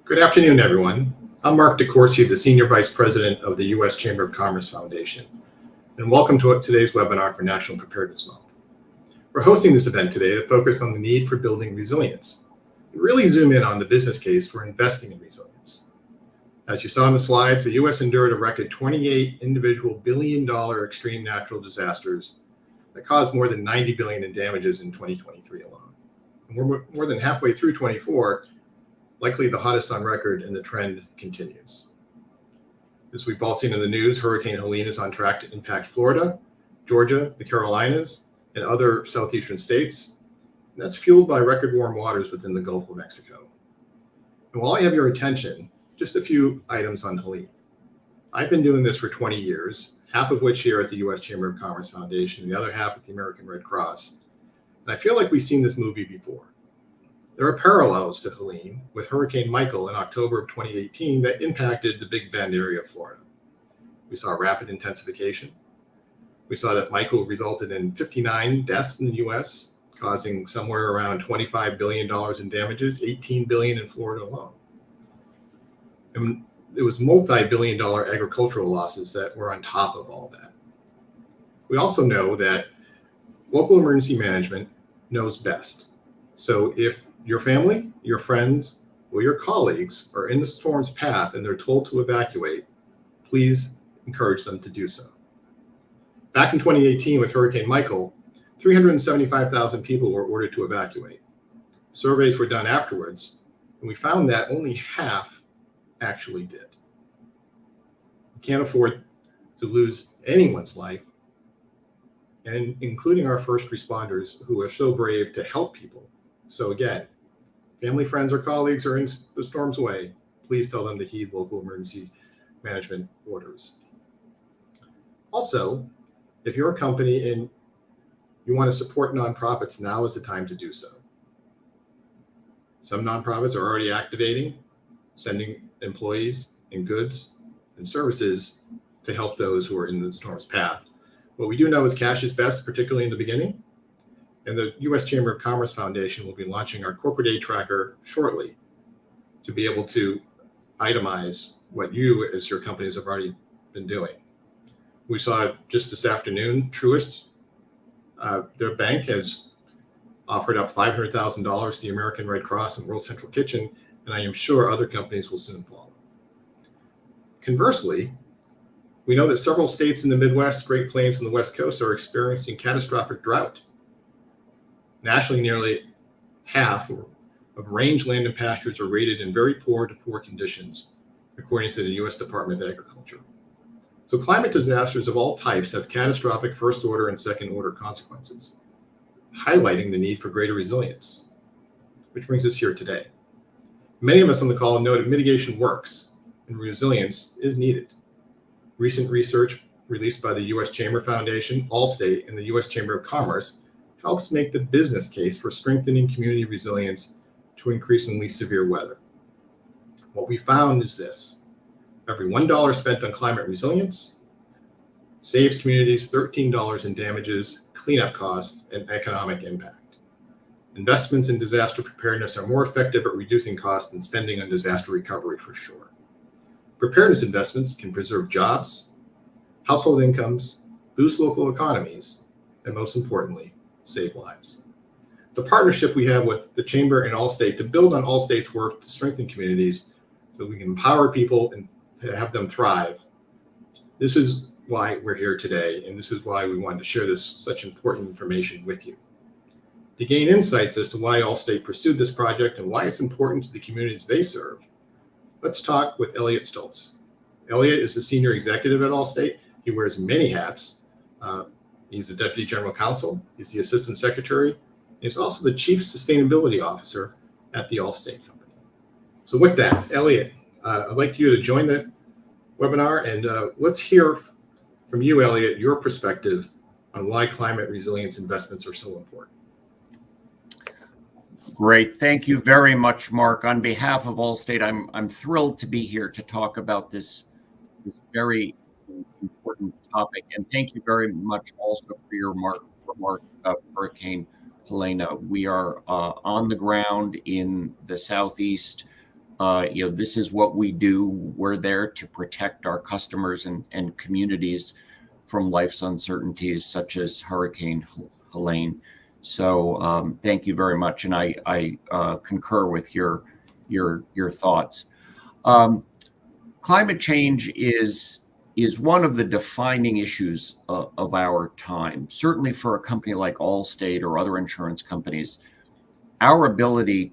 Good afternoon, everyone. I'm Mark DeCourcy, the Senior Vice President of the U.S. Chamber of Commerce Foundation, and welcome to today's webinar for National Preparedness Month. We're hosting this event today to focus on the need for building resilience and really zoom in on the business case for investing in resilience. As you saw in the slides, the U.S. endured a record 28 individual billion-dollar extreme natural disasters that caused more than $90 billion in damages in 2023 alone. And we're more than halfway through 24, likely the hottest on record, and the trend continues. As we've all seen in the news, Hurricane Helene is on track to impact Florida, Georgia, the Carolinas, and other southeastern states. And that's fueled by record warm waters within the Gulf of Mexico. And while I have your attention, just a few items on Helene. I've been doing this for 20 years, half of which here at the U.S. Chamber of Commerce Foundation, and the other half at the American Red Cross. And I feel like we've seen this movie before. There are parallels to Helene with Hurricane Michael in October of 2018 that impacted the Big Bend area of Florida. We saw rapid intensification. We saw that Michael resulted in 59 deaths in the U.S., causing somewhere around $25 billion in damages, $18 billion in Florida alone. And it was multi-billion-dollar agricultural losses that were on top of all that. We also know that local emergency management knows best. So if your family, your friends, or your colleagues are in the storm's path and they're told to evacuate, please encourage them to do so. Back in 2018 with Hurricane Michael, 375,000 people were ordered to evacuate. Surveys were done afterwards, and we found that only half actually did. We can't afford to lose anyone's life, and including our first responders who are so brave to help people. So again, family, friends, or colleagues are in the storm's way, please tell them to heed local emergency management orders. Also, if you're a company and you want to support nonprofits, now is the time to do so. Some nonprofits are already activating, sending employees and goods and services to help those who are in the storm's path. What we do know is cash is best, particularly in the beginning. And the U.S. Chamber of Commerce Foundation will be launching our corporate aid tracker shortly to be able to itemize what you as your companies have already been doing. We saw just this afternoon, Truist, their bank has offered up $500,000 to the American Red Cross and World Central Kitchen, and I am sure other companies will soon follow. Conversely, we know that several states in the Midwest, Great Plains, and the West Coast are experiencing catastrophic drought. Nationally, nearly half of range land and pastures are rated in very poor to poor conditions, according to the U.S. Department of Agriculture. So climate disasters of all types have catastrophic first order and second order consequences, highlighting the need for greater resilience, which brings us here today. Many of us on the call know that mitigation works and resilience is needed. Recent research released by the U.S. Chamber Foundation, Allstate, and the U.S. Chamber of Commerce helps make the business case for strengthening community resilience to increasingly severe weather. What we found is this: every $1 spent on climate resilience saves communities $13 in damages, cleanup costs, and economic impact. Investments in disaster preparedness are more effective at reducing costs than spending on disaster recovery, for sure. Preparedness investments can preserve jobs, household incomes, boost local economies, and most importantly, save lives. The partnership we have with the Chamber and Allstate to build on Allstate's work to strengthen communities so we can empower people and to have them thrive. This is why we're here today, and this is why we wanted to share this such important information with you. To gain insights as to why Allstate pursued this project and why it's important to the communities they serve, let's talk with Elliot Stoltz. Elliot is the senior executive at Allstate. He wears many hats. He's the deputy general counsel. He's the assistant secretary. He's also the chief sustainability officer at the Allstate company. So with that, Elliot, I'd like you to join the webinar, and let's hear from you, Elliot, your perspective on why climate resilience investments are so important. Great. Thank you very much, Mark. On behalf of Allstate, I'm thrilled to be here to talk about this very important topic. And thank you very much also for your remark of Hurricane Helene. We are on the ground in the Southeast This is what we do. We're there to protect our customers and communities from life's uncertainties, such as Hurricane Helene. So thank you very much, and I concur with your thoughts. Climate change is one of the defining issues of our time. Certainly for a company like Allstate or other insurance companies, our ability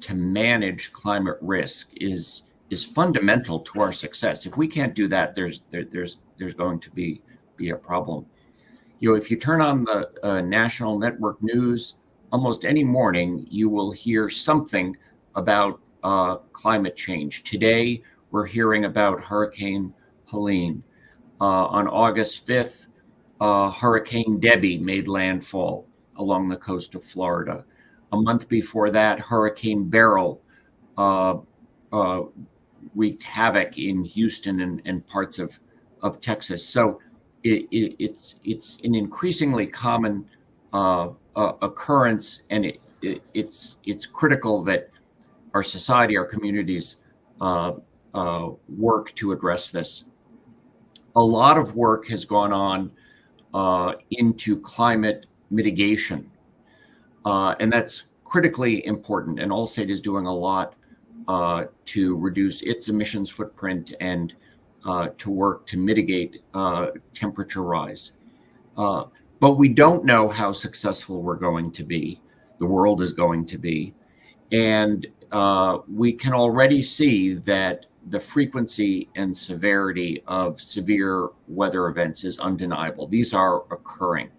to manage climate risk is fundamental to our success. If we can't do that, there's going to be a problem. If you turn on the national network news, almost any morning you will hear something about climate change. Today, we're hearing about Hurricane Helene. On August 5th, Hurricane Debbie made landfall along the coast of Florida. A month before that, Hurricane Beryl wreaked havoc in Houston and parts of Texas. So it's an increasingly common occurrence, and it's critical that our society, our communities work to address this. A lot of work has gone on into climate mitigation, and that's critically important. And Allstate is doing a lot to reduce its emissions footprint and to work to mitigate temperature rise. But we don't know how successful we're going to be, the world is going to be. And we can already see that the frequency and severity of severe weather events is undeniable. These are occurring.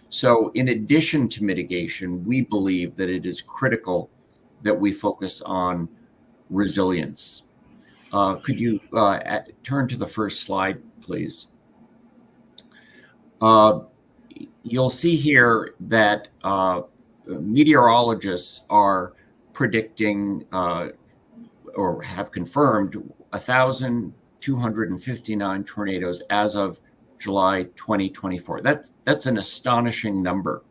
So in addition to mitigation, we believe that it is critical that we focus on resilience. Could you turn to the first slide, please? You'll see here that meteorologists are predicting or have confirmed 1,259 tornadoes as of July 2024. That's an astonishing number.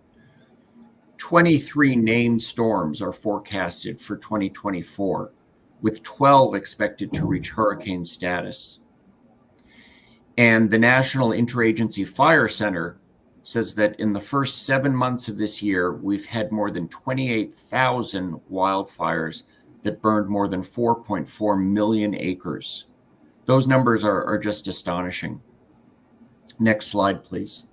23 named storms are forecasted for 2024, with 12 expected to reach hurricane status. And the National Interagency Fire Center says that in the first 7 months of this year, we've had more than 28,000 wildfires that burned more than 4.4 million acres. Those numbers are just astonishing. Next slide, please.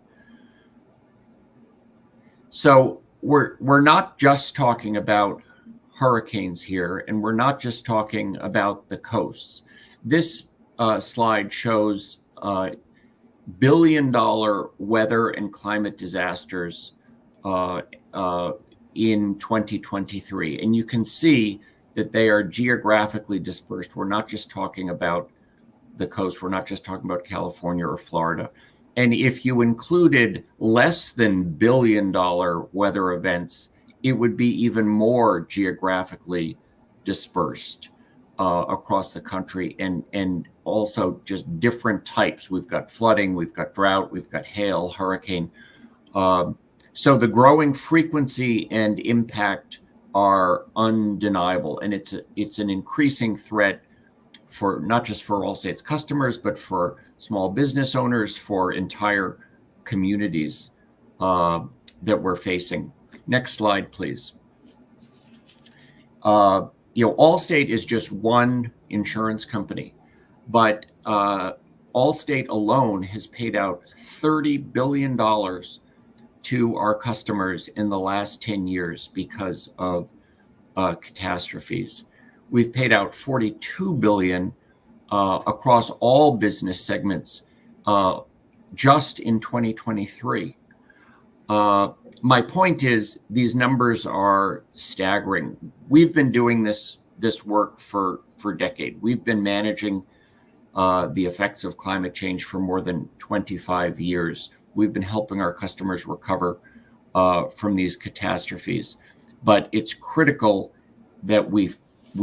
So we're not just talking about hurricanes here, and we're not just talking about the coasts. This slide shows billion-dollar weather and climate disasters in 2023. And you can see that they are geographically dispersed. We're not just talking about the coast. We're not just talking about California or Florida. And if you included less than billion-dollar weather events, it would be even more geographically dispersed across the country, and also just different types. We've got flooding, we've got drought, we've got hail, hurricane. So the growing frequency and impact are undeniable, and it's an increasing threat for not just for Allstate's customers, but for small business owners, for entire communities that we're facing. Next slide, please. Allstate is just one insurance company, but Allstate alone has paid out $30 billion to our customers in the last 10 years because of catastrophes. We've paid out $42 billion across all business segments just in 2023. My point is, these numbers are staggering. We've been doing this work for decades. We've been managing the effects of climate change for more than 25 years. We've been helping our customers recover from these catastrophes. But it's critical that we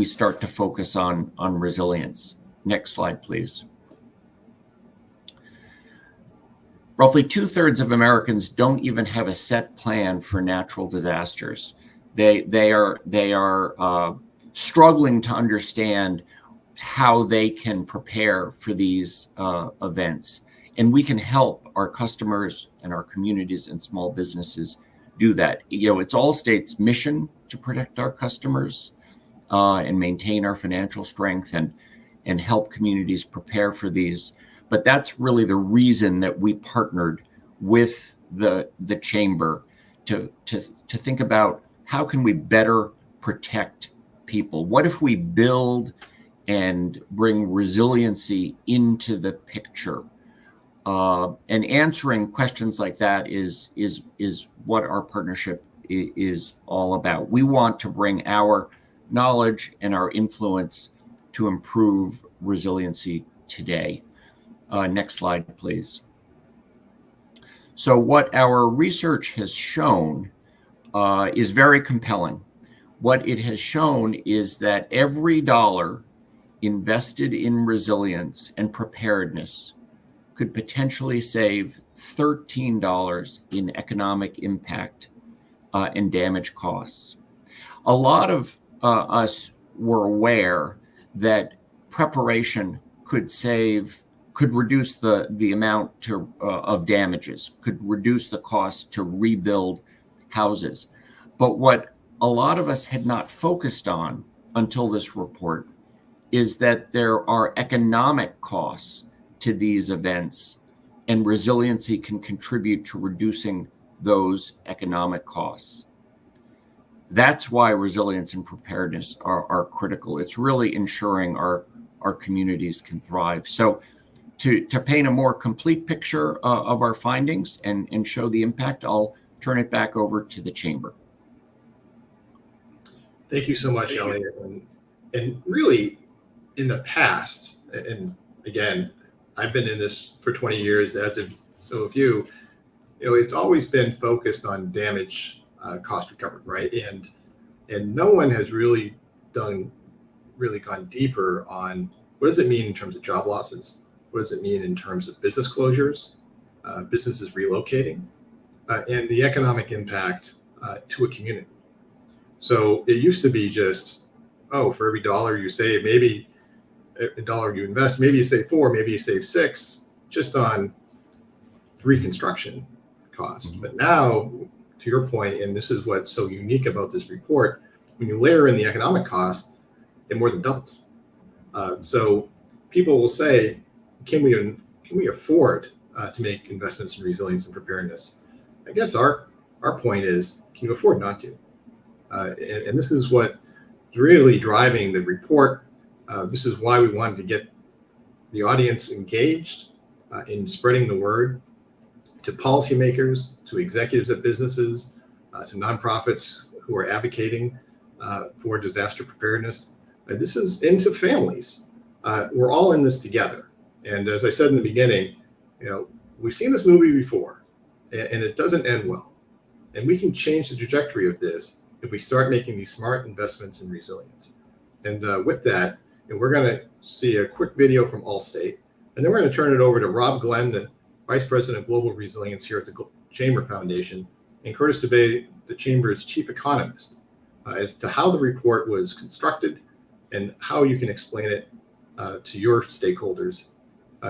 start to focus on resilience. Next slide, please. Roughly 2/3 of Americans don't even have a set plan for natural disasters. They are struggling to understand how they can prepare for these events. And we can help our customers and our communities and small businesses do that. It's Allstate's mission to protect our customers and maintain our financial strength and help communities prepare for these. But that's really the reason that we partnered with the chamber to think about how can we better protect people. What if we build and bring resiliency into the picture? And answering questions like that is what our partnership is all about. We want to bring our knowledge and our influence to improve resiliency today. Next slide, please. So what our research has shown is very compelling. What it has shown is that every dollar invested in resilience and preparedness could potentially save $13 in economic impact and damage costs. A lot of us were aware that preparation could reduce the amount of damages, could reduce the cost to rebuild houses. But what a lot of us had not focused on until this report is that there are economic costs to these events, and resiliency can contribute to reducing those economic costs. That's why resilience and preparedness are critical. It's really ensuring our communities can thrive. So to paint a more complete picture of our findings and show the impact, I'll turn it back over to the chamber. Thank you so much, Elliot. And really, in the past, and again, I've been in this for 20 years, as have so have you. It's always been focused on damage cost recovery, right? And no one has really gone deeper on what does it mean in terms of job losses? What does it mean in terms of business closures, businesses relocating, and the economic impact to a community? So it used to be just, for every dollar you save, maybe a dollar you invest, maybe you save 4, maybe you save 6, just on reconstruction costs. Mm-hmm. But now, to your point, and this is what's so unique about this report, when you layer in the economic cost, it more than doubles. So people will say, can we afford to make investments in resilience and preparedness? I guess our point is, can you afford not to? And this is what is really driving the report. This is why we wanted to get the audience engaged in spreading the word to policymakers, to executives at businesses, to nonprofits who are advocating for disaster preparedness. This is into families. We're all in this together. And as I said in the beginning, we've seen this movie before, and it doesn't end well. And we can change the trajectory of this if we start making these smart investments in resilience. And with that, we're going to see a quick video from Allstate, and then we're going to turn it over to Rob Glenn, the Vice President of Global Resilience here at the Chamber Foundation, and Curtis DeBay, the Chamber's Chief Economist, as to how the report was constructed and how you can explain it to your stakeholders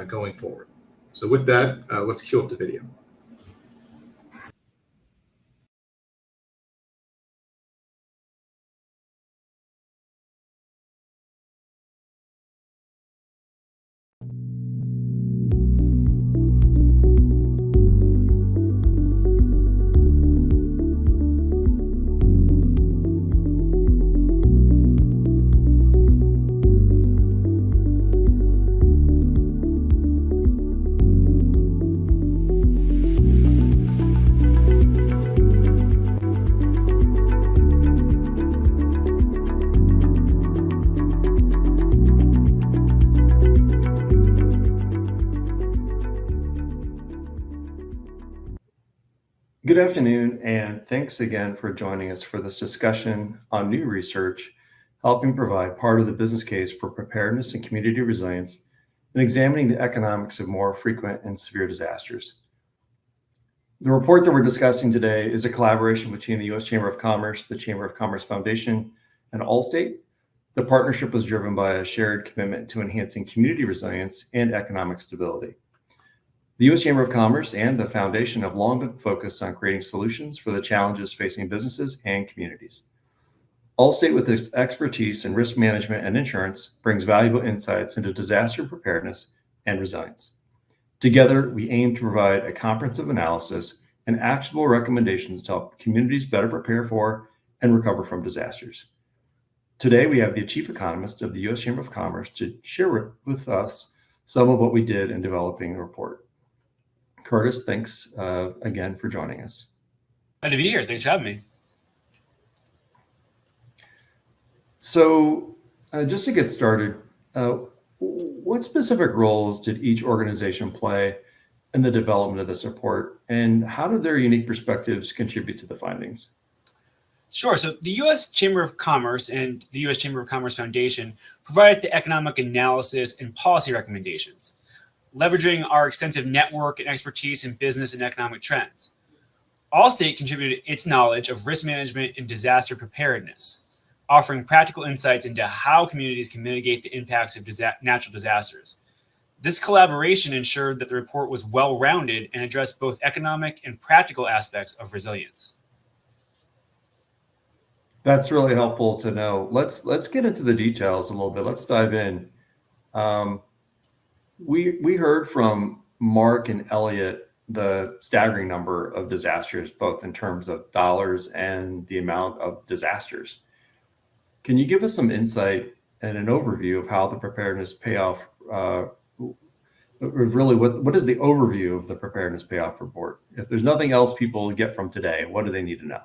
going forward. So with that, let's cue up the video. Good afternoon, and thanks again for joining us for this discussion on new research helping provide part of the business case for preparedness and community resilience and examining the economics of more frequent and severe disasters. The report that we're discussing today is a collaboration between the U.S. Chamber of Commerce, the Chamber of Commerce Foundation, and Allstate. The partnership was driven by a shared commitment to enhancing community resilience and economic stability. The U.S. Chamber of Commerce and the Foundation have long been focused on creating solutions for the challenges facing businesses and communities. Allstate, with its expertise in risk management and insurance, brings valuable insights into disaster preparedness and resilience. Together, we aim to provide a comprehensive analysis and actionable recommendations to help communities better prepare for and recover from disasters. Today, we have the Chief Economist of the U.S. Chamber of Commerce to share with us some of what we did in developing the report. Curtis, thanks again for joining us. Glad to be here. Thanks for having me. So just to get started, what specific roles did each organization play in the development of this report, and how did their unique perspectives contribute to the findings? Sure. So the U.S. Chamber of Commerce and the U.S. Chamber of Commerce Foundation provided the economic analysis and policy recommendations, leveraging our extensive network and expertise in business and economic trends. Allstate contributed its knowledge of risk management and disaster preparedness, offering practical insights into how communities can mitigate the impacts of natural disasters. This collaboration ensured that the report was well-rounded and addressed both economic and practical aspects of resilience. That's really helpful to know. Let's get into the details a little bit. Let's dive in. We heard from Mark and Elliot the staggering number of disasters, both in terms of dollars and the amount of disasters. Can you give us some insight and an overview of how the preparedness payoff, really what is the overview of the preparedness payoff report? If there's nothing else people get from today, what do they need to know?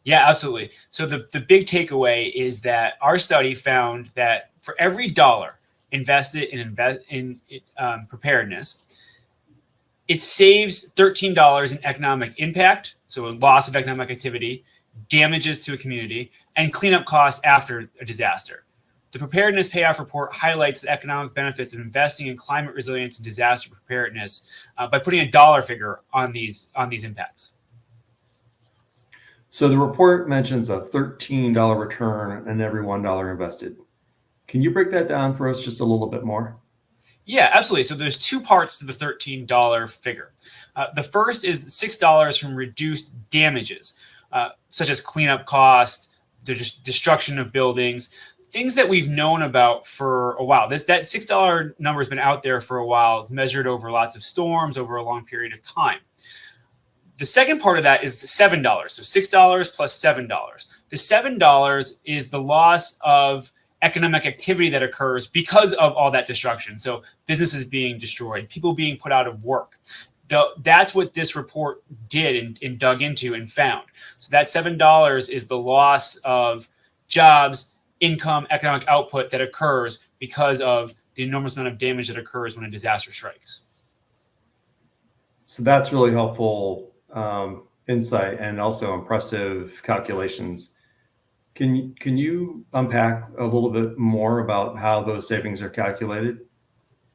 Yeah, absolutely. So the big takeaway is that our study found that for every dollar invested in preparedness, it saves $13 in economic impact, so a loss of economic activity, damages to a community, and cleanup costs after a disaster. The Preparedness Payoff Report highlights the economic benefits of investing in climate resilience and disaster preparedness by putting a dollar figure on these impacts. So the report mentions a $13 return on every $1 invested. Can you break that down for us just a little bit more? Yeah, absolutely. So there's two parts to the $13 figure. The first is $6 from reduced damages, such as cleanup costs, the destruction of buildings, things that we've known about for a while. That $6 number has been out there for a while. It's measured over lots of storms over a long period of time. The second part of that is $7. So $6 plus $7. The $7 is the loss of economic activity that occurs because of all that destruction. So businesses being destroyed, people being put out of work. That's what this report did and dug into and found. So that $7 is the loss of jobs, income, economic output that occurs because of the enormous amount of damage that occurs when a disaster strikes. So that's really helpful insight and also impressive calculations. Can you unpack a little bit more about how those savings are calculated?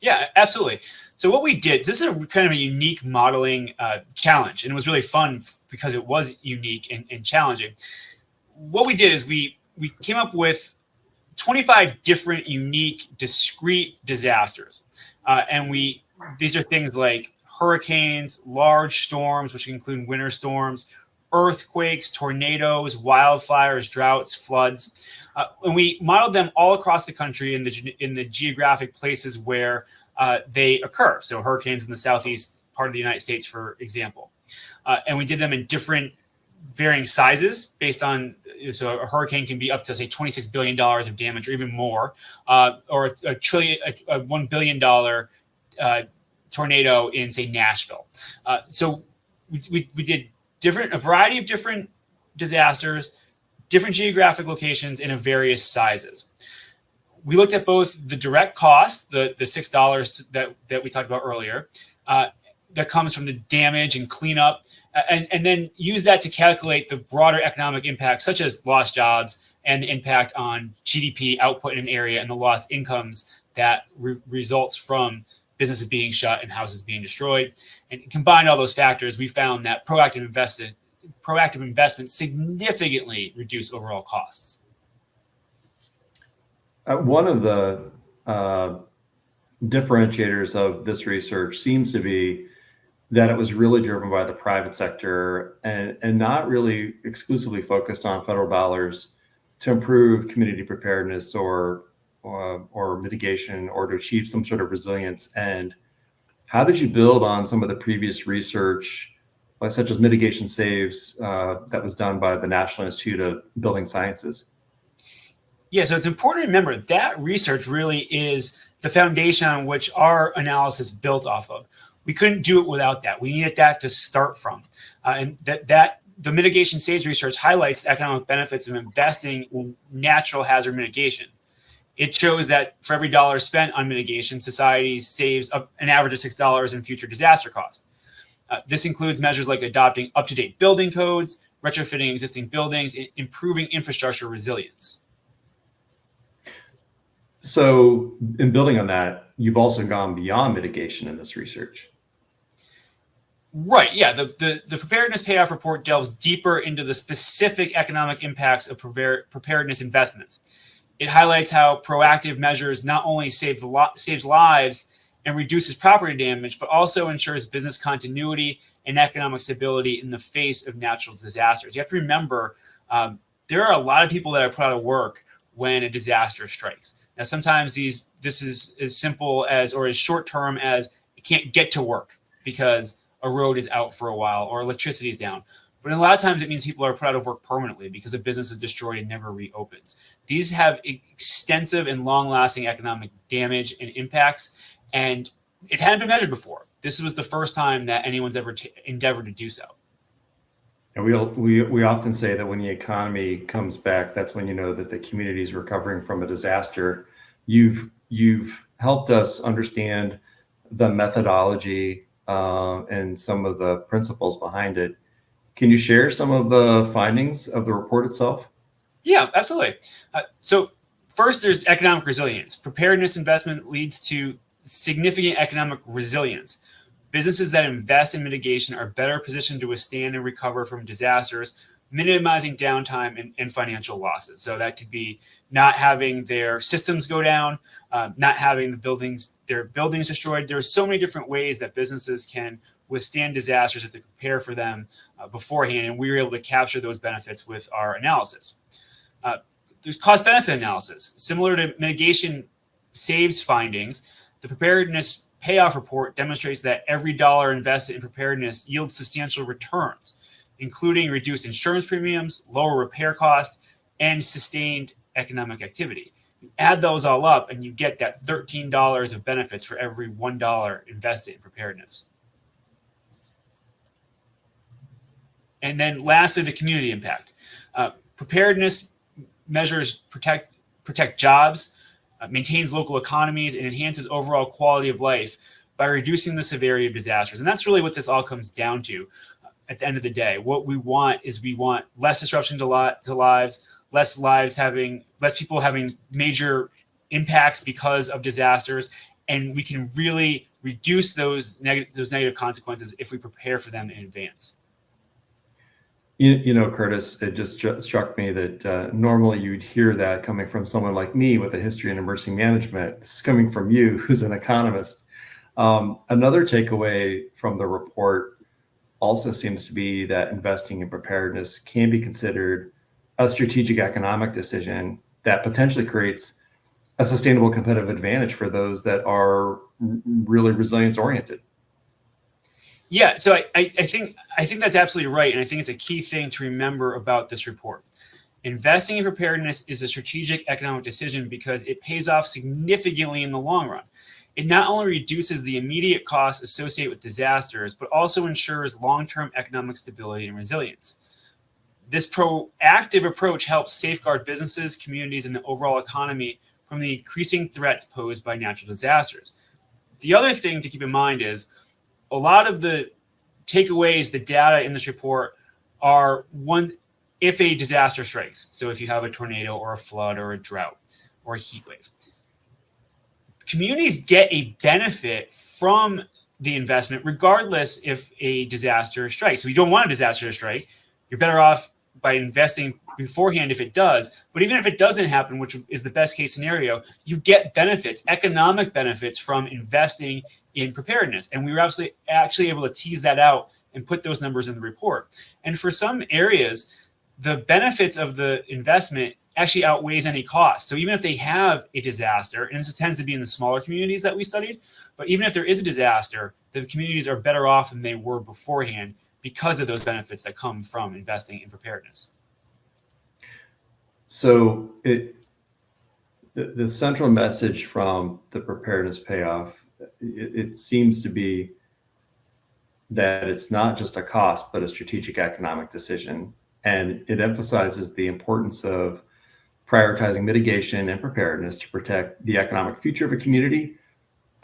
Yeah, absolutely. So what we did, this is a kind of a unique modeling challenge, and it was really fun because it was unique and challenging. What we did is we came up with 25 different unique discrete disasters. And these are things like hurricanes, large storms, which include winter storms, earthquakes, tornadoes, wildfires, droughts, floods. And we modeled them all across the country in the geographic places where they occur. So hurricanes in the southeast part of the United States, for example. And we did them in different varying sizes based on, so a hurricane can be up to, say, $26 billion of damage or even more, or a $1 billion tornado in, say, Nashville. So we did a variety of different disasters, different geographic locations in various sizes. We looked at both the direct cost, the $6 that we talked about earlier, that comes from the damage and cleanup, and then use that to calculate the broader economic impacts, such as lost jobs and the impact on GDP output in an area and the lost incomes that results from businesses being shut and houses being destroyed. And combine all those factors, we found that proactive investment significantly reduce overall costs. One of the differentiators of this research seems to be that it was really driven by the private sector and not really exclusively focused on federal dollars to improve community preparedness or mitigation or to achieve some sort of resilience. And how did you build on some of the previous research, such as mitigation saves, that was done by the National Institute of Building Sciences? Yeah, so it's important to remember that research really is the foundation on which our analysis built off of. We couldn't do it without that. We needed that to start from. And that the mitigation saves research highlights the economic benefits of investing in natural hazard mitigation. It shows that for every dollar spent on mitigation, society saves an average of $6 in future disaster costs. This includes measures like adopting up-to-date building codes, retrofitting existing buildings, and improving infrastructure resilience. So in building on that, you've also gone beyond mitigation in this research. Right. Yeah. The Preparedness Payoff Report delves deeper into the specific economic impacts of preparedness investments. It highlights how proactive measures not only saves lives and reduces property damage, but also ensures business continuity and economic stability in the face of natural disasters. You have to remember, there are a lot of people that are put out of work when a disaster strikes. Now, sometimes this is as simple as or as short term as you can't get to work because a road is out for a while or electricity is down. But a lot of times it means people are put out of work permanently because a business is destroyed and never reopens. These have extensive and long-lasting economic damage and impacts, and it hadn't been measured before. This was the first time that anyone's ever endeavored to do so. And we often say that when the economy comes back, that's when you know that the community is recovering from a disaster. You've helped us understand the methodology and some of the principles behind it. Can you share some of the findings of the report itself? Yeah, absolutely. So first, there's economic resilience. Preparedness investment leads to significant economic resilience. Businesses that invest in mitigation are better positioned to withstand and recover from disasters, minimizing downtime and financial losses. So that could be not having their systems go down, not having their buildings destroyed. There are so many different ways that businesses can withstand disasters if they prepare for them beforehand, and we were able to capture those benefits with our analysis. There's cost-benefit analysis. Similar to mitigation saves findings, the Preparedness Payoff Report demonstrates that every dollar invested in preparedness yields substantial returns, including reduced insurance premiums, lower repair costs, and sustained economic activity. You add those all up and you get that $13 of benefits for every $1 invested in preparedness. And then lastly, the community impact. Preparedness measures protect jobs, maintains local economies, and enhances overall quality of life by reducing the severity of disasters. And that's really what this all comes down to at the end of the day. What we want is less disruption to lives, less people having major impacts because of disasters, and we can really reduce those negative consequences if we prepare for them in advance. You know, Curtis, it just struck me that normally you'd hear that coming from someone like me with a history in emergency management. This is coming from you, who's an economist. Another takeaway from the report also seems to be that investing in preparedness can be considered a strategic economic decision that potentially creates a sustainable competitive advantage for those that are really resilience oriented. Yeah, so I think that's absolutely right, and I think it's a key thing to remember about this report. Investing in preparedness is a strategic economic decision because it pays off significantly in the long run. It not only reduces the immediate costs associated with disasters, but also ensures long-term economic stability and resilience. This proactive approach helps safeguard businesses, communities, and the overall economy from the increasing threats posed by natural disasters. The other thing to keep in mind is a lot of the takeaways, the data in this report are if a disaster strikes. So if you have a tornado or a flood or a drought or a heat wave, communities get a benefit from the investment regardless if a disaster strikes. So you don't want a disaster to strike. You're better off by investing beforehand if it does. But even if it doesn't happen, which is the best case scenario, you get benefits, economic benefits from investing in preparedness. And we were actually able to tease that out and put those numbers in the report. And for some areas, the benefits of the investment actually outweighs any cost. So even if they have a disaster, and this tends to be in the smaller communities that we studied, but even if there is a disaster, the communities are better off than they were beforehand because of those benefits that come from investing in preparedness. So the central message from the preparedness payoff, it seems to be that it's not just a cost, but a strategic economic decision. And it emphasizes the importance of prioritizing mitigation and preparedness to protect the economic future of a community,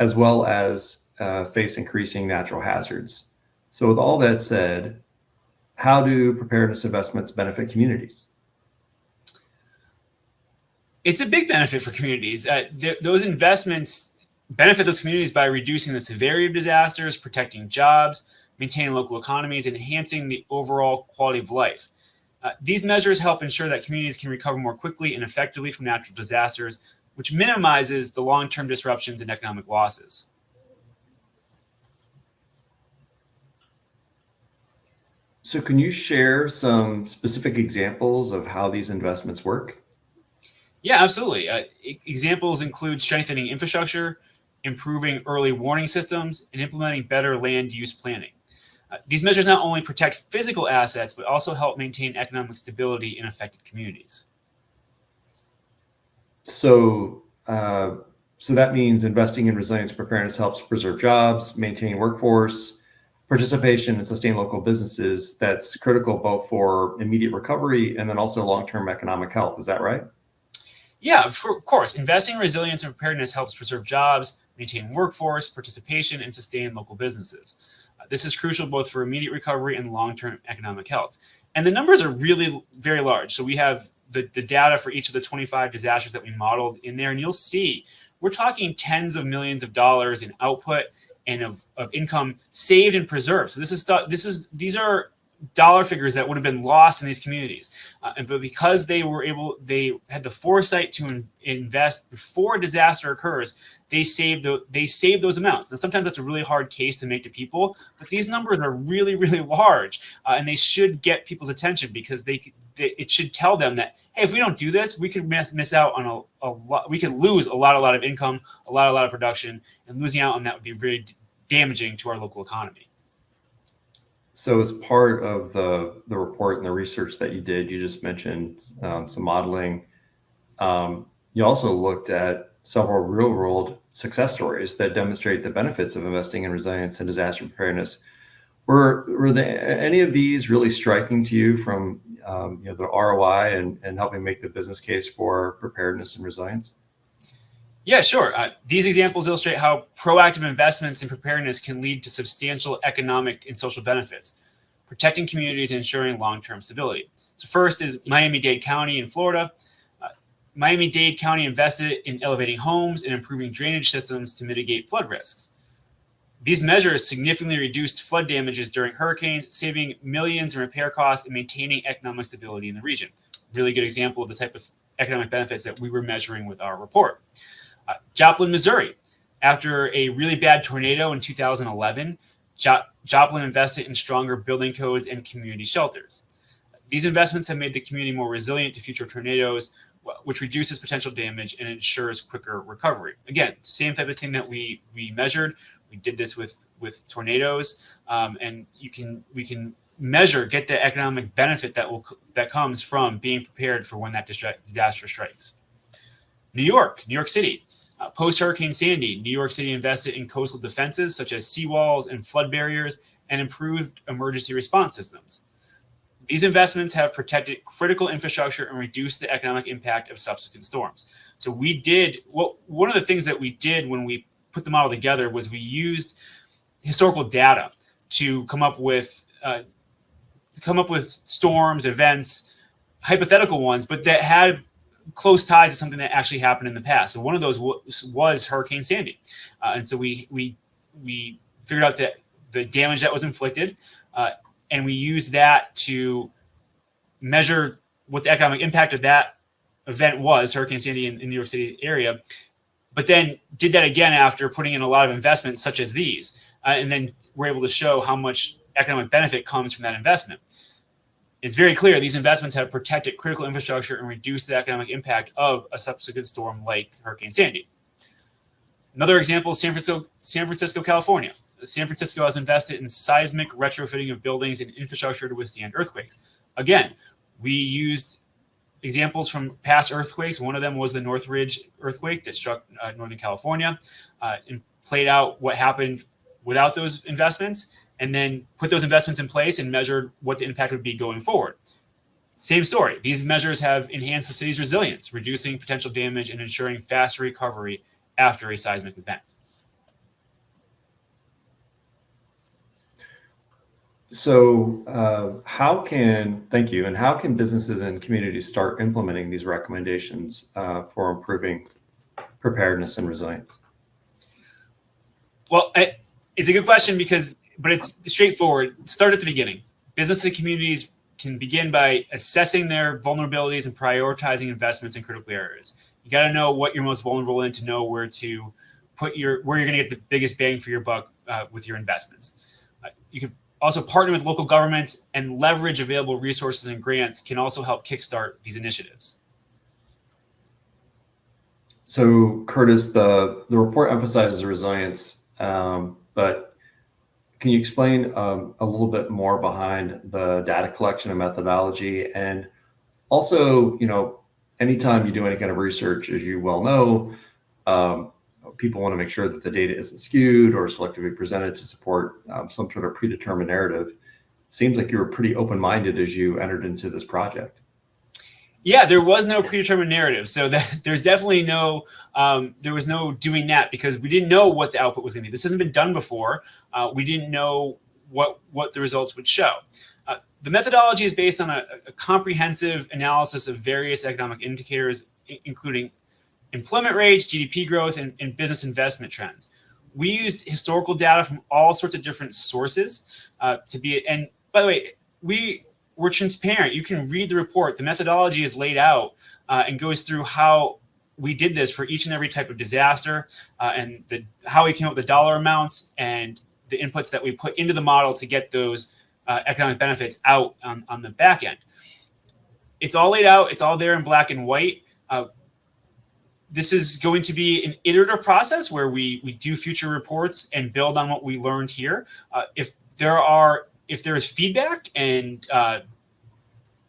as well as face increasing natural hazards. So with all that said, how do preparedness investments benefit communities? It's a big benefit for communities. Those investments benefit those communities by reducing the severity of disasters, protecting jobs, maintaining local economies, and enhancing the overall quality of life. These measures help ensure that communities can recover more quickly and effectively from natural disasters, which minimizes the long-term disruptions and economic losses. So can you share some specific examples of how these investments work? Yeah, absolutely. Examples include strengthening infrastructure, improving early warning systems, and implementing better land use planning. These measures not only protect physical assets, but also help maintain economic stability in affected communities. So, so that means investing in resilience preparedness helps preserve jobs, maintain workforce, participation, and sustain local businesses. That's critical both for immediate recovery and then also long-term economic health. Is that right? Yeah, of course. Investing in resilience and preparedness helps preserve jobs, maintain workforce, participation, and sustain local businesses. This is crucial both for immediate recovery and long-term economic health. And the numbers are really very large. So we have the data for each of the 25 disasters that we modeled in there, and you'll see we're talking tens of millions of dollars in output and of income saved and preserved. So these are dollar figures that would have been lost in these communities, but because they had the foresight to invest before a disaster occurs, they saved those amounts. And sometimes that's a really hard case to make to people, but these numbers are really large, and they should get people's attention because it should tell them that, hey, if we don't do this, we could miss out on a lot. We could lose a lot of income, a lot of production, and losing out on that would be really damaging to our local economy. So as part of the report and the research that you did, you just mentioned some modeling. You also looked at several real-world success stories that demonstrate the benefits of investing in resilience and disaster preparedness. Were there any of these really striking to you from the ROI and helping make the business case for preparedness and resilience? Yeah, sure. These examples illustrate how proactive investments in preparedness can lead to substantial economic and social benefits, protecting communities and ensuring long-term stability. So first is Miami-Dade County in Florida. Miami-Dade County invested in elevating homes and improving drainage systems to mitigate flood risks. These measures significantly reduced flood damages during hurricanes, saving millions in repair costs and maintaining economic stability in the region. Really good example of the type of economic benefits that we were measuring with our report. Joplin, Missouri. After a really bad tornado in 2011, Joplin invested in stronger building codes and community shelters. These investments have made the community more resilient to future tornadoes, which reduces potential damage and ensures quicker recovery. Again, same type of thing that we measured. We did this with tornadoes, and we can measure, get the economic benefit that comes from being prepared for when that disaster strikes. New York City. Post-Hurricane Sandy, New York City invested in coastal defenses such as seawalls and flood barriers and improved emergency response systems. These investments have protected critical infrastructure and reduced the economic impact of subsequent storms. So one of the things that we did when we put the model together was we used historical data to come up with storms, events, hypothetical ones, but that had close ties to something that actually happened in the past. So one of those was Hurricane Sandy. And so we figured out that the damage that was inflicted, and we used that to measure what the economic impact of that event was, Hurricane Sandy in New York City area, but then did that again after putting in a lot of investments such as these. And then we're able to show how much economic benefit comes from that investment. It's very clear these investments have protected critical infrastructure and reduced the economic impact of a subsequent storm like Hurricane Sandy. Another example is San Francisco, California. San Francisco has invested in seismic retrofitting of buildings and infrastructure to withstand earthquakes. Again, we used examples from past earthquakes. One of them was the Northridge earthquake that struck Northern California, and played out what happened without those investments, and then put those investments in place and measured what the impact would be going forward. Same story. These measures have enhanced the city's resilience, reducing potential damage and ensuring faster recovery after a seismic event. So thank you. And how can businesses and communities start implementing these recommendations for improving preparedness and resilience? Well, it's a good question but it's straightforward. Start at the beginning. Businesses and communities can begin by assessing their vulnerabilities and prioritizing investments in critical areas. You got to know what you're most vulnerable in to know where to put where you're going to get the biggest bang for your buck with your investments. You can also partner with local governments, and leverage available resources and grants can also help kickstart these initiatives. So, Curtis, the report emphasizes resilience, but can you explain a little bit more behind the data collection and methodology? And also, anytime you do any kind of research, as you well know, people want to make sure that the data isn't skewed or selectively presented to support some sort of predetermined narrative. It seems like you were pretty open-minded as you entered into this project. Yeah, there was no predetermined narrative. So there's definitely there was no doing that, because we didn't know what the output was going to be. This hasn't been done before. We didn't know what the results would show. The methodology is based on a comprehensive analysis of various economic indicators, including employment rates, GDP growth, and business investment trends. We used historical data from all sorts of different sources and by the way, we're transparent. You can read the report. The methodology is laid out and goes through how we did this for each and every type of disaster, and how we came up with the dollar amounts and the inputs that we put into the model to get those economic benefits out on the back end. It's all laid out. It's all there in black and white. This is going to be an iterative process where we do future reports and build on what we learned here. If there is feedback and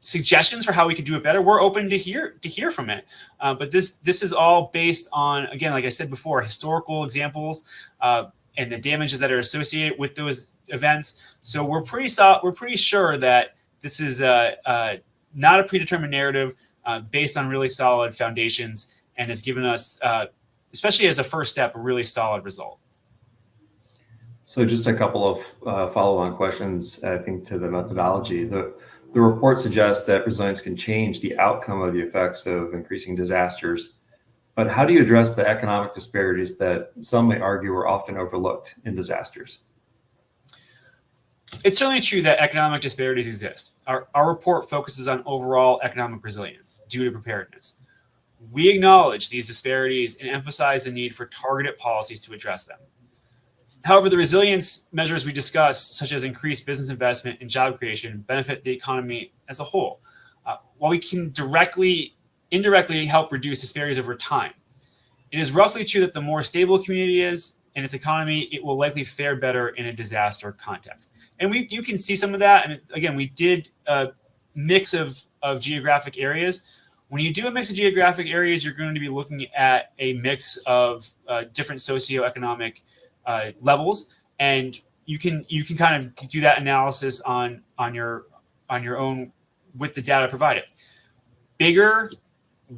suggestions for how we could do it better, we're open to hear from it. But this is all based on, again, like I said before, historical examples and the damages that are associated with those events. So we're pretty sure that this is not a predetermined narrative, based on really solid foundations, and has given us, especially as a first step, a really solid result. So just a couple of follow-on questions, I think, to the methodology. The report suggests that resilience can change the outcome of the effects of increasing disasters, but how do you address the economic disparities that some may argue are often overlooked in disasters? It's certainly true that economic disparities exist. Our report focuses on overall economic resilience due to preparedness. We acknowledge these disparities and emphasize the need for targeted policies to address them. However, the resilience measures we discuss, such as increased business investment and job creation, benefit the economy as a whole. While we can indirectly help reduce disparities over time, it is roughly true that the more stable a community is in its economy, it will likely fare better in a disaster context. And you can see some of that. And again, we did a mix of geographic areas. When you do a mix of geographic areas, you're going to be looking at a mix of different socioeconomic levels, and you can kind of do that analysis on your own with the data provided. Bigger,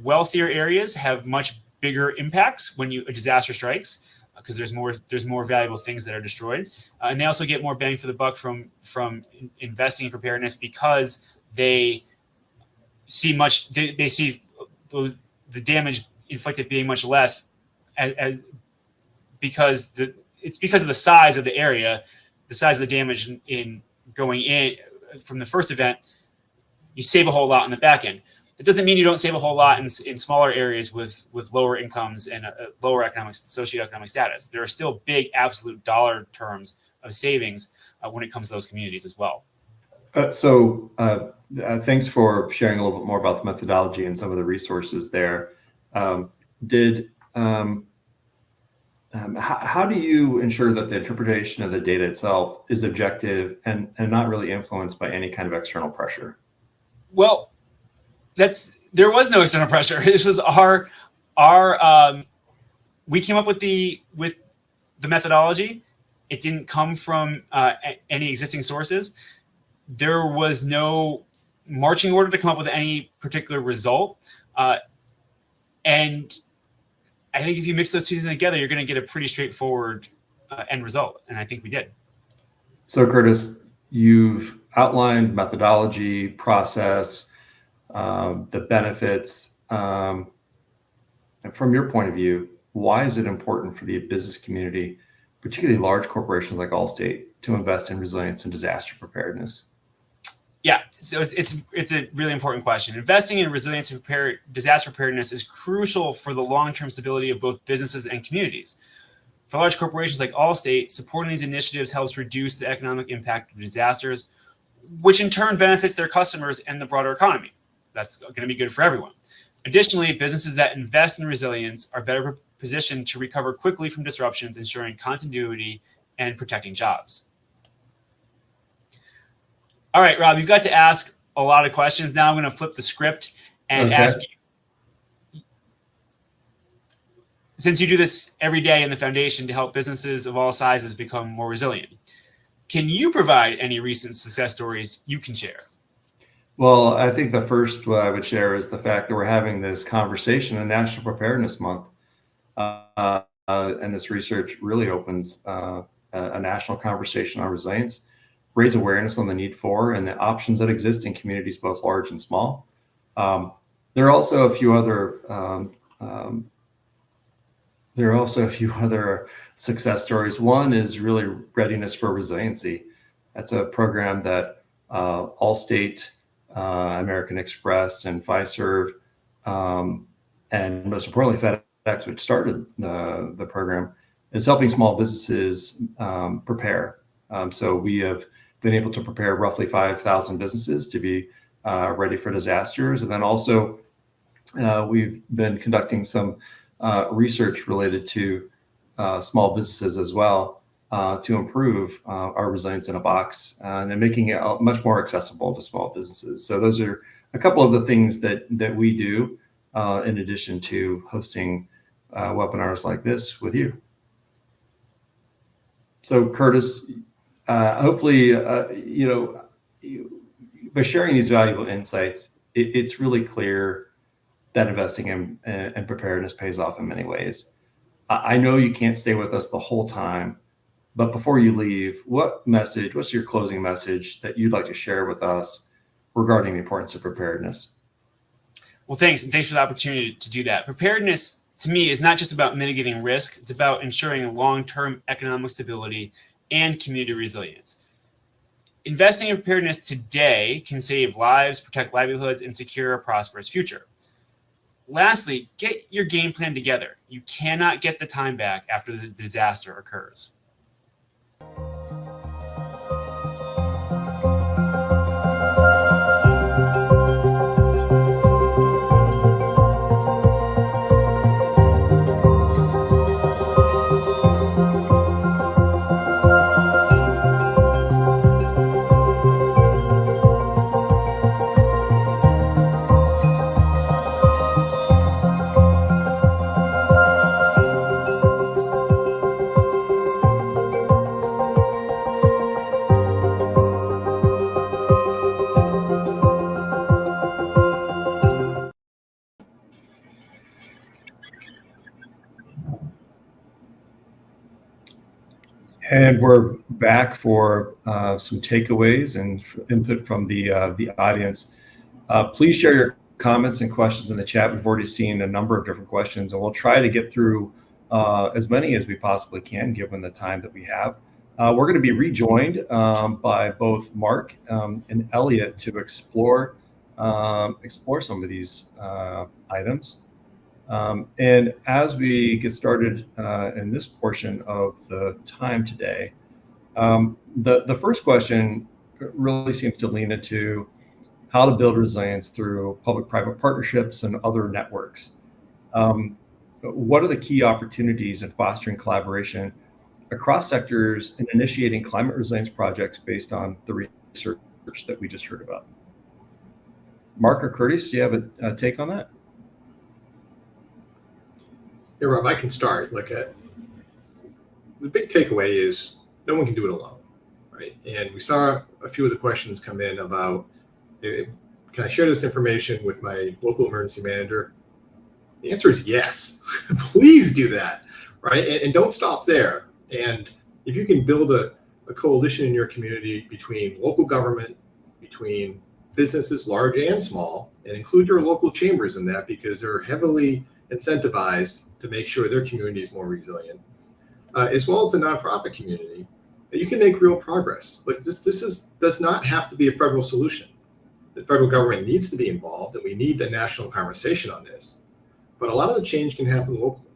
wealthier areas have much bigger impacts when a disaster strikes, because there's more valuable things that are destroyed, and they also get more bang for the buck from investing in preparedness, because they see the damage inflicted being much less, because of the size of the area, the size of the damage in going in from the first event. you save a whole lot on the back end. It doesn't mean you don't save a whole lot in smaller areas with lower incomes and lower socioeconomic status. There are still big absolute dollar terms of savings when it comes to those communities as well. Thanks for sharing a little bit more about the methodology and some of the resources there. How do you ensure that the interpretation of the data itself is objective and not really influenced by any kind of external pressure? Well, there was no external pressure. This was we came up with the methodology. It didn't come from any existing sources. There was no marching order to come up with any particular result. And I think if you mix those two things together, you're going to get a pretty straightforward end result. And I think we did. So Curtis, you've outlined methodology, process, the benefits. And from your point of view, why is it important for the business community, particularly large corporations like Allstate, to invest in resilience and disaster preparedness? Yeah, so it's a really important question. Investing in resilience and disaster preparedness is crucial for the long-term stability of both businesses and communities. For large corporations like Allstate, supporting these initiatives helps reduce the economic impact of disasters, which in turn benefits their customers and the broader economy. That's going to be good for everyone. Additionally, businesses that invest in resilience are better positioned to recover quickly from disruptions, ensuring continuity and protecting jobs. All right, Rob, you've got to ask a lot of questions. Now I'm going to flip the script and ask you, since you do this every day in the foundation to help businesses of all sizes become more resilient, can you provide any recent success stories you can share? Well, I think the first what I would share is the fact that we're having this conversation in National Preparedness Month. And this research really opens a national conversation on resilience, raise awareness on the need for and the options that exist in communities both large and small. There are also a few other success stories. One is really Readiness for Resiliency. That's a program that Allstate, American Express, and Fiserv, and most importantly FedEx, which started the program, is helping small businesses prepare. So we have been able to prepare roughly 5,000 businesses to be ready for disasters. And then also we've been conducting some research related to small businesses as well to improve our resilience in a box and making it much more accessible to small businesses. So those are a couple of the things that we do in addition to hosting webinars like this with you. So Curtis, hopefully, by sharing these valuable insights, it's really clear that investing in preparedness pays off in many ways. I know you can't stay with us the whole time, but before you leave, what's your closing message that you'd like to share with us regarding the importance of preparedness? Well, thanks. And thanks for the opportunity to do that. Preparedness, to me, is not just about mitigating risk. It's about ensuring long-term economic stability and community resilience. Investing in preparedness today can save lives, protect livelihoods, and secure a prosperous future. Lastly, get your game plan together. You cannot get the time back after the disaster occurs. And we're back for some takeaways and input from the audience. Please share your comments and questions in the chat. We've already seen a number of different questions, and we'll try to get through as many as we possibly can, given the time that we have. We're going to be rejoined by both Mark and Elliot to explore explore some of these items. And as we get started in this portion of the time today, the first question really seems to lean into how to build resilience through public-private partnerships and other networks. What are the key opportunities in fostering collaboration across sectors and initiating climate resilience projects based on the research that we just heard about? Mark or Curtis, do you have a take on that? Yeah, Rob, I can start. The big takeaway is no one can do it alone, right? And we saw a few of the questions come in about, can I share this information with my local emergency manager? The answer is yes. Please do that, right? And don't stop there. And if you can build a coalition in your community between local government, between businesses large and small, and include your local chambers in that, because they're heavily incentivized to make sure their community is more resilient, as well as the nonprofit community, you can make real progress. This does not have to be a federal solution. The federal government needs to be involved, and we need a national conversation on this. But a lot of the change can happen locally,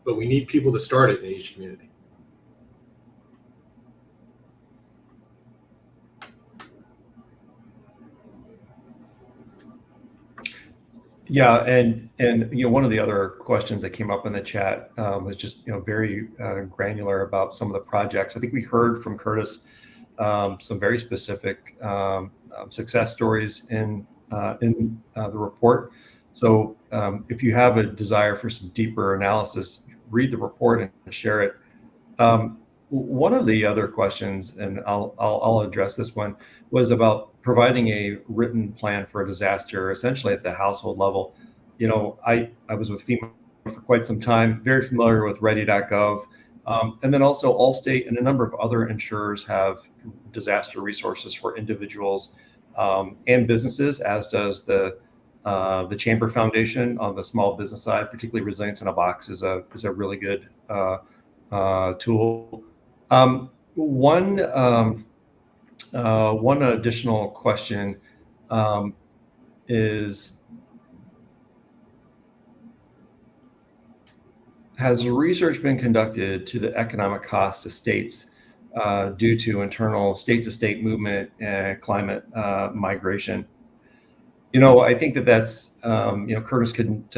but we need people to start it in each community. Yeah, and one of the other questions that came up in the chat was just very granular about some of the projects. I think we heard from Curtis some very specific success stories in the report. So if you have a desire for some deeper analysis, read the report and share it. One of the other questions, and I'll address this one, was about providing a written plan for a disaster, essentially at the household level. I was with FEMA for quite some time, very familiar with ready.gov. And then also Allstate and a number of other insurers have disaster resources for individuals and businesses, as does the Chamber Foundation on the small business side. Particularly Resilience in a Box is a really good tool. One additional question is, has research been conducted to the economic cost to states due to internal state-to-state movement and climate migration? I think that's, Curtis couldn't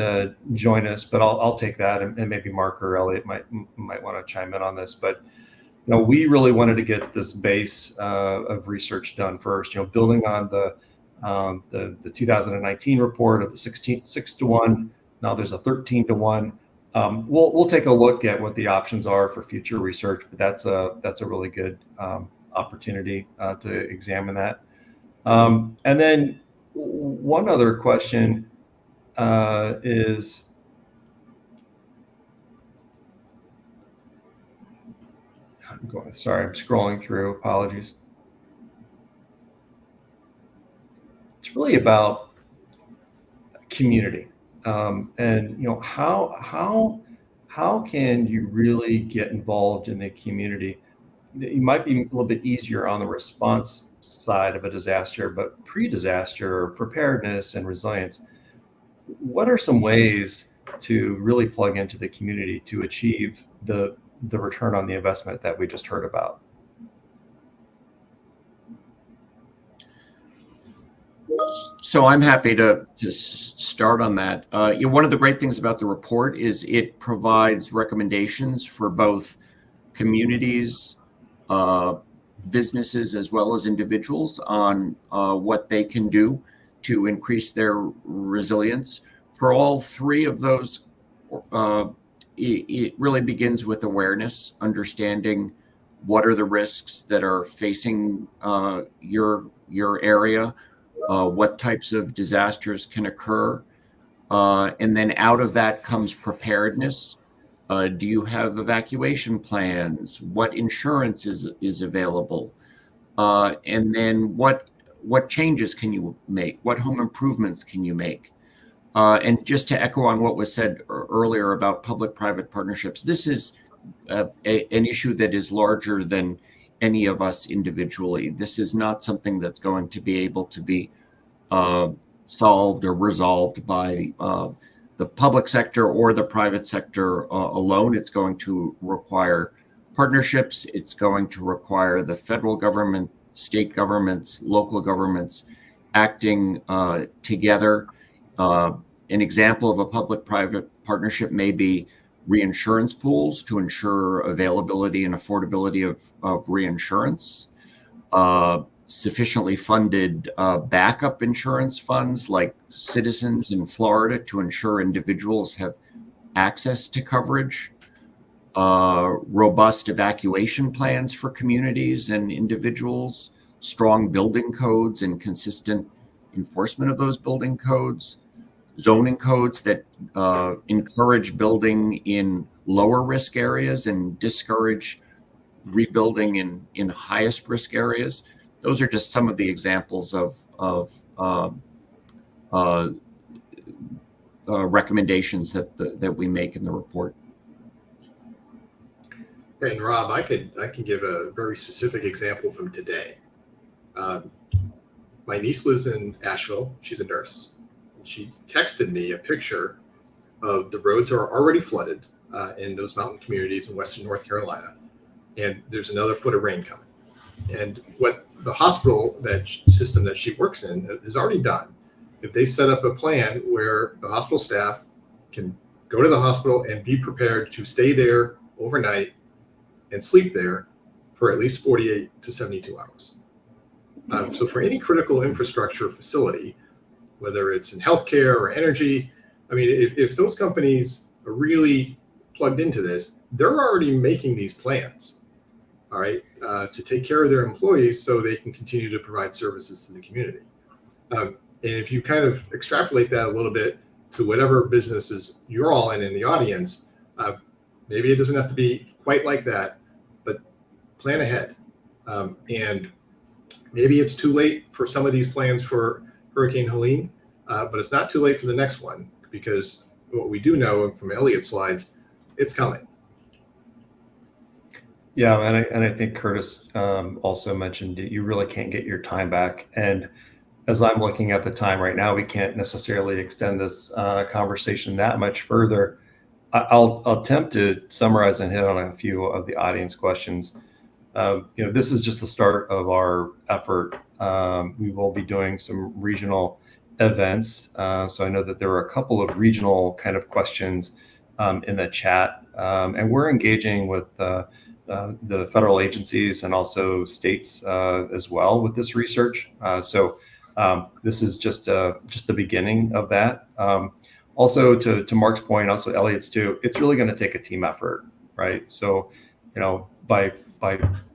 join us, but I'll take that, and maybe Mark or Elliot might want to chime in on this. But we really wanted to get this base of research done first. Building on the 2019 report of the 6-to-1. Now there's a 13-to-1. We'll take a look at what the options are for future research, but that's a really good opportunity to examine that. And then one other question is, I'm scrolling through, apologies. It's really about community. And how can you really get involved in the community? It might be a little bit easier on the response side of a disaster, but pre-disaster preparedness and resilience, what are some ways to really plug into the community to achieve the return on the investment that we just heard about? So I'm happy to start on that. One of the great things about the report is it provides recommendations for both communities, businesses, as well as individuals on what they can do to increase their resilience. For all three of those, it really begins with awareness, understanding what are the risks that are facing your area. What types of disasters can occur, and then out of that comes preparedness. Do you have evacuation plans? What insurance is available? And then what changes can you make? What home improvements can you make? And just to echo on what was said earlier about public-private partnerships, this is an issue that is larger than any of us individually. This is not something that's going to be able to be solved or resolved by the public sector or the private sector alone. It's going to require partnerships. It's going to require the federal government, state governments, local governments acting together. An example of a public-private partnership may be reinsurance pools to ensure availability and affordability of reinsurance, sufficiently funded backup insurance funds like Citizens in Florida to ensure individuals have access to coverage, robust evacuation plans for communities and individuals, strong building codes and consistent enforcement of those building codes, zoning codes that encourage building in lower risk areas and discourage rebuilding in highest risk areas. Those are just some of the examples of recommendations that we make in the report. And Rob, I can give a very specific example from today. My niece lives in Asheville. She's a nurse. She texted me a picture of the roads are already flooded in those mountain communities in western North Carolina, and there's another foot of rain coming. And what the hospital system that she works in has already done, if they set up a plan where the hospital staff can go to the hospital and be prepared to stay there overnight and sleep there for at least 48 to 72 hours. So for any critical infrastructure facility, whether it's in healthcare or energy, I mean, if those companies are really plugged into this, they're already making these plans, all right, to take care of their employees so they can continue to provide services to the community. And if you kind of extrapolate that a little bit to whatever businesses you're all in the audience, maybe it doesn't have to be quite like that, but plan ahead. And maybe it's too late for some of these plans for Hurricane Helene, but it's not too late for the next one, because what we do know from Elliot's slides, it's coming. Yeah, and I think Curtis also mentioned that you really can't get your time back. And as I'm looking at the time right now, we can't necessarily extend this conversation that much further. I'll attempt to summarize and hit on a few of the audience questions. This is just the start of our effort. We will be doing some regional events. So I know that there are a couple of regional kind of questions in the chat, and we're engaging with the federal agencies and also states as well with this research. So this is just the beginning of that. Also, to Mark's point, also Elliot's too, it's really going to take a team effort, right? So, by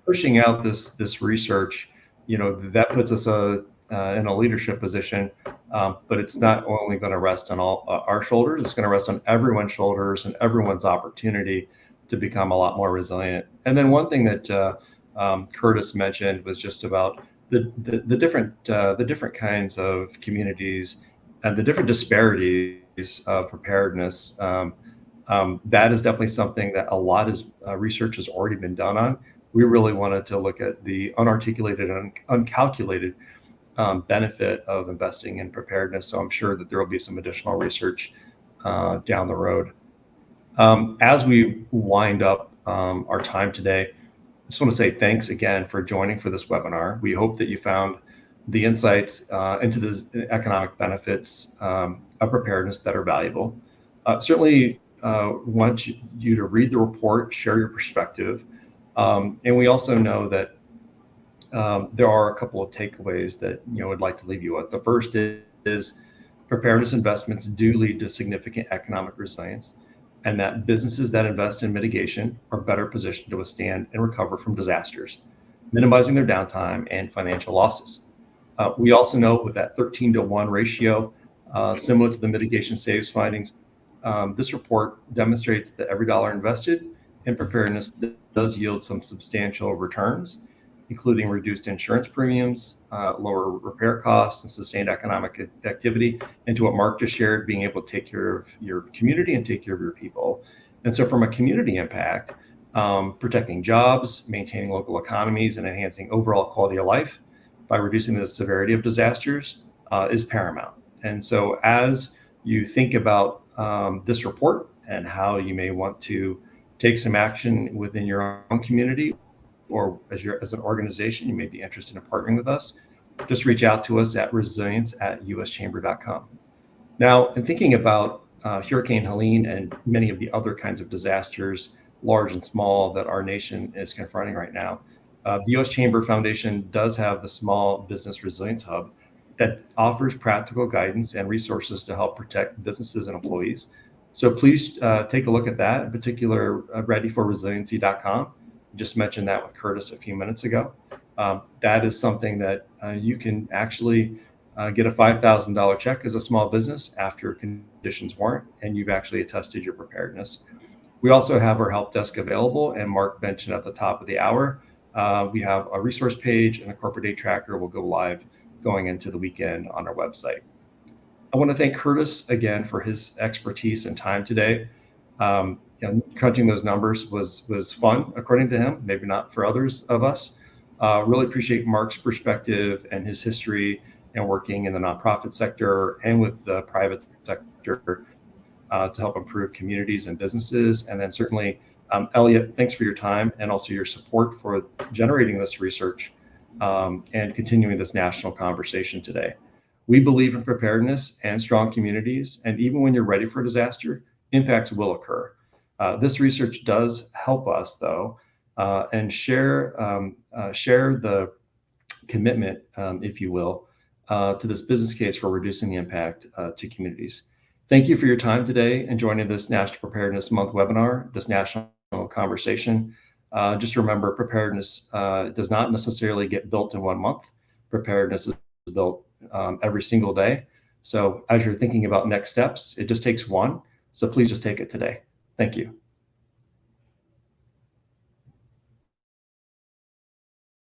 pushing out this research, that puts us in a leadership position, but it's not only going to rest on all our shoulders, it's going to rest on everyone's shoulders and everyone's opportunity to become a lot more resilient. And then one thing that Curtis mentioned was just about the different kinds of communities and the different disparities of preparedness. That is definitely something that a lot of research has already been done on. We really wanted to look at the unarticulated and uncalculated benefit of investing in preparedness. So I'm sure that there will be some additional research down the road. As we wind up our time today, I just want to say thanks again for joining for this webinar. We hope that you found the insights into the economic benefits of preparedness that are valuable. Certainly want you to read the report, share your perspective. And we also know that there are a couple of takeaways that would like to leave you with. The first is preparedness investments do lead to significant economic resilience, and that businesses that invest in mitigation are better positioned to withstand and recover from disasters, minimizing their downtime and financial losses. We also know with that 13-to-1 ratio, similar to the mitigation saves findings, this report demonstrates that every dollar invested in preparedness does yield some substantial returns, including reduced insurance premiums, lower repair costs, and sustained economic activity, and to what Mark just shared, being able to take care of your community and take care of your people. And so from a community impact, protecting jobs, maintaining local economies, and enhancing overall quality of life by reducing the severity of disasters is paramount. And so as you think about this report and how you may want to take some action within your own community, or as an organization, you may be interested in partnering with us, just reach out to us at resilience@uschamber.com. Now, in thinking about Hurricane Helene and many of the other kinds of disasters, large and small, that our nation is confronting right now, the U.S. Chamber Foundation does have the Small Business Resilience Hub that offers practical guidance and resources to help protect businesses and employees. So please take a look at that, in particular, readyforresiliency.com. Just mentioned that with Curtis a few minutes ago. That is something that you can actually get a $5,000 check as a small business after conditions warrant, and you've actually attested your preparedness. We also have our help desk available, and Mark mentioned at the top of the hour, we have a resource page and a corporate date tracker will go live going into the weekend on our website. I want to thank Curtis again for his expertise and time today. Crunching those numbers was fun, according to him, maybe not for others of us. Really appreciate Mark's perspective and his history and working in the nonprofit sector and with the private sector to help improve communities and businesses. And then certainly, Elliot, thanks for your time and also your support for generating this research and continuing this national conversation today. We believe in preparedness and strong communities, and even when you're ready for a disaster, impacts will occur. This research does help us, though, and share the commitment, if you will, to this business case for reducing the impact to communities. Thank you for your time today and joining this National Preparedness Month webinar, this national conversation. Just remember, preparedness does not necessarily get built in 1 month. Preparedness is built every single day. So as you're thinking about next steps, it just takes one. So please just take it today. Thank you.